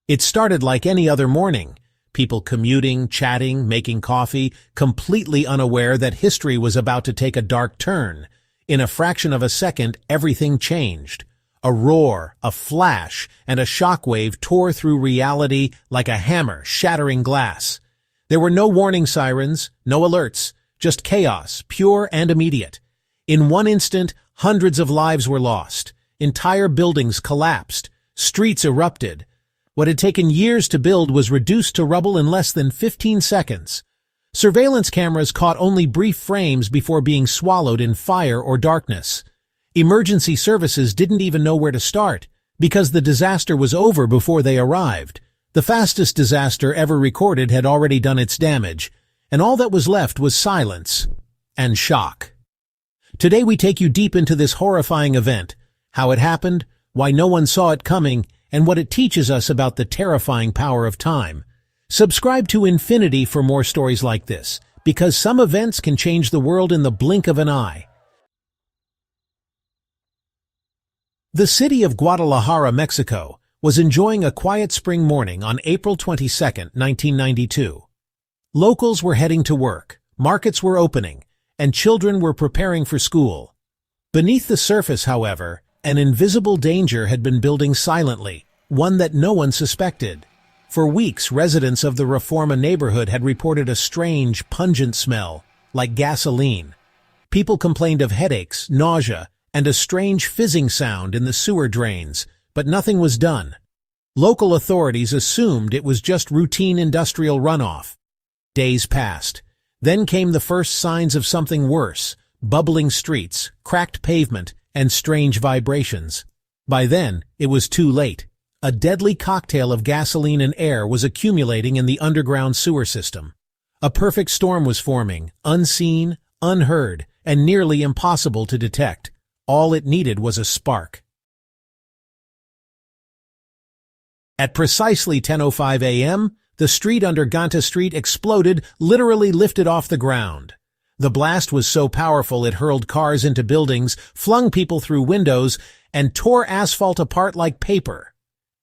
It started like any other morning. People commuting, chatting, making coffee, completely unaware that history was about to take a dark turn. In a fraction of a second, everything changed. A roar, a flash, and a shockwave tore through reality like a hammer shattering glass. There were no warning sirens, no alerts, just chaos, pure and immediate. In one instant, hundreds of lives were lost. Entire buildings collapsed. Streets erupted. What had taken years to build was reduced to rubble in less than 15 seconds. Surveillance cameras caught only brief frames before being swallowed in fire or darkness. Emergency services didn't even know where to start, because the disaster was over before they arrived. The fastest disaster ever recorded had already done its damage, and all that was left was silence and shock. Today we take you deep into this horrifying event, how it happened, why no one saw it coming, and what it teaches us about the terrifying power of time. Subscribe to Infinity for more stories like this, because some events can change the world in the blink of an eye. The city of Guadalajara, Mexico, was enjoying a quiet spring morning on April 22, 1992. Locals were heading to work, markets were opening, and children were preparing for school. Beneath the surface, however, an invisible danger had been building silently, one that no one suspected. For weeks, residents of the Reforma neighborhood had reported a strange, pungent smell, like gasoline. People complained of headaches, nausea, and a strange fizzing sound in the sewer drains, but nothing was done. Local authorities assumed it was just routine industrial runoff. Days passed. Then came the first signs of something worse: bubbling streets, cracked pavement, and strange vibrations. By then, it was too late. A deadly cocktail of gasoline and air was accumulating in the underground sewer system. A perfect storm was forming, unseen, unheard, and nearly impossible to detect. All it needed was a spark. At precisely 10:05 a.m., the street under Ganta Street exploded, literally lifted off the ground. The blast was so powerful it hurled cars into buildings, flung people through windows, and tore asphalt apart like paper.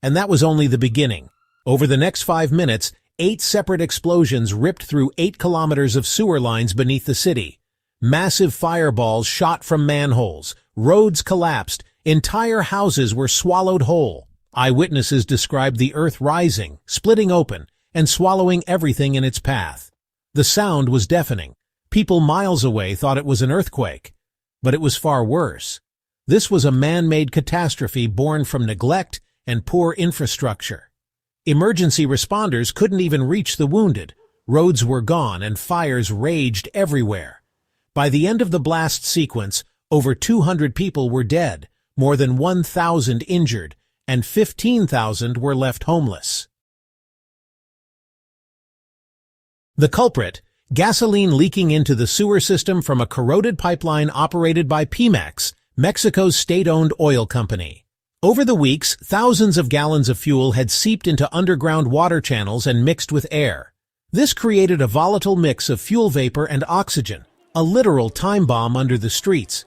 And that was only the beginning. Over the next 5 minutes, 8 separate explosions ripped through 8 kilometers of sewer lines beneath the city. Massive fireballs shot from manholes. Roads collapsed. Entire houses were swallowed whole. Eyewitnesses described the earth rising, splitting open, and swallowing everything in its path. The sound was deafening. People miles away thought it was an earthquake. But it was far worse. This was a man-made catastrophe born from neglect and poor infrastructure. Emergency responders couldn't even reach the wounded. Roads were gone and fires raged everywhere. By the end of the blast sequence, over 200 people were dead, more than 1,000 injured, and 15,000 were left homeless. The culprit: gasoline leaking into the sewer system from a corroded pipeline operated by Pemex, Mexico's state-owned oil company. Over the weeks, thousands of gallons of fuel had seeped into underground water channels and mixed with air. This created a volatile mix of fuel vapor and oxygen, a literal time bomb under the streets.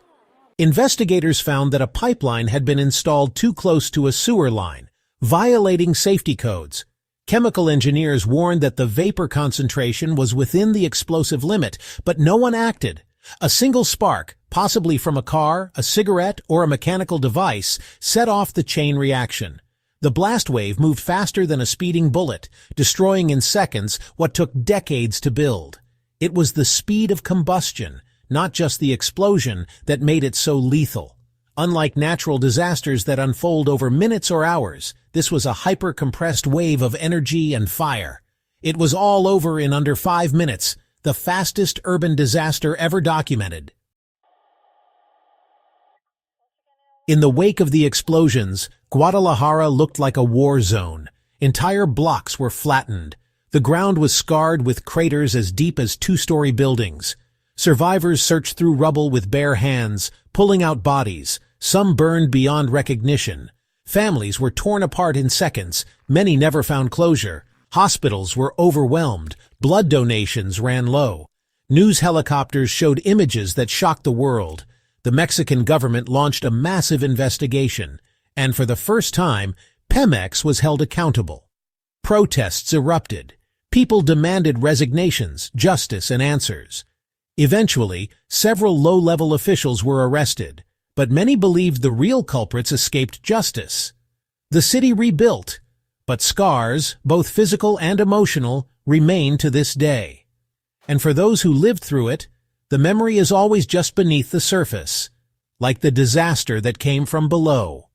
Investigators found that a pipeline had been installed too close to a sewer line, violating safety codes. Chemical engineers warned that the vapor concentration was within the explosive limit, but no one acted. A single spark, possibly from a car, a cigarette, or a mechanical device, set off the chain reaction. The blast wave moved faster than a speeding bullet, destroying in seconds what took decades to build. It was the speed of combustion, not just the explosion, that made it so lethal. Unlike natural disasters that unfold over minutes or hours, this was a hyper-compressed wave of energy and fire. It was all over in under 5 minutes, the fastest urban disaster ever documented. In the wake of the explosions, Guadalajara looked like a war zone. Entire blocks were flattened. The ground was scarred with craters as deep as 2-story buildings. Survivors searched through rubble with bare hands, pulling out bodies, some burned beyond recognition. Families were torn apart in seconds, many never found closure. Hospitals were overwhelmed, blood donations ran low. News helicopters showed images that shocked the world. The Mexican government launched a massive investigation, and for the first time, Pemex was held accountable. Protests erupted. People demanded resignations, justice, and answers. Eventually, several low-level officials were arrested, but many believed the real culprits escaped justice. The city rebuilt, but scars, both physical and emotional, remain to this day. And for those who lived through it, the memory is always just beneath the surface, like the disaster that came from below.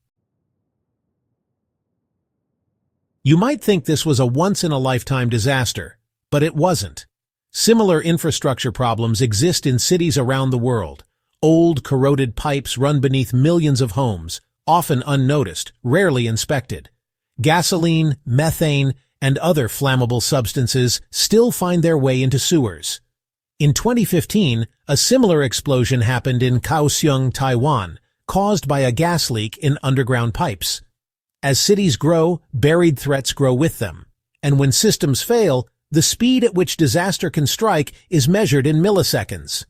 You might think this was a once-in-a-lifetime disaster, but it wasn't. Similar infrastructure problems exist in cities around the world. Old, corroded pipes run beneath millions of homes, often unnoticed, rarely inspected. Gasoline, methane, and other flammable substances still find their way into sewers. In 2015, a similar explosion happened in Kaohsiung, Taiwan, caused by a gas leak in underground pipes. As cities grow, buried threats grow with them. And when systems fail, the speed at which disaster can strike is measured in milliseconds.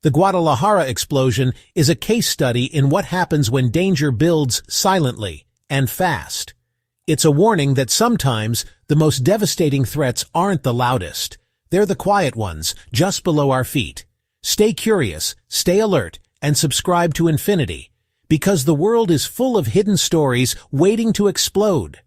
The Guadalajara explosion is a case study in what happens when danger builds silently and fast. It's a warning that sometimes the most devastating threats aren't the loudest. They're the quiet ones, just below our feet. Stay curious, stay alert, and subscribe to Infinity, because the world is full of hidden stories waiting to explode.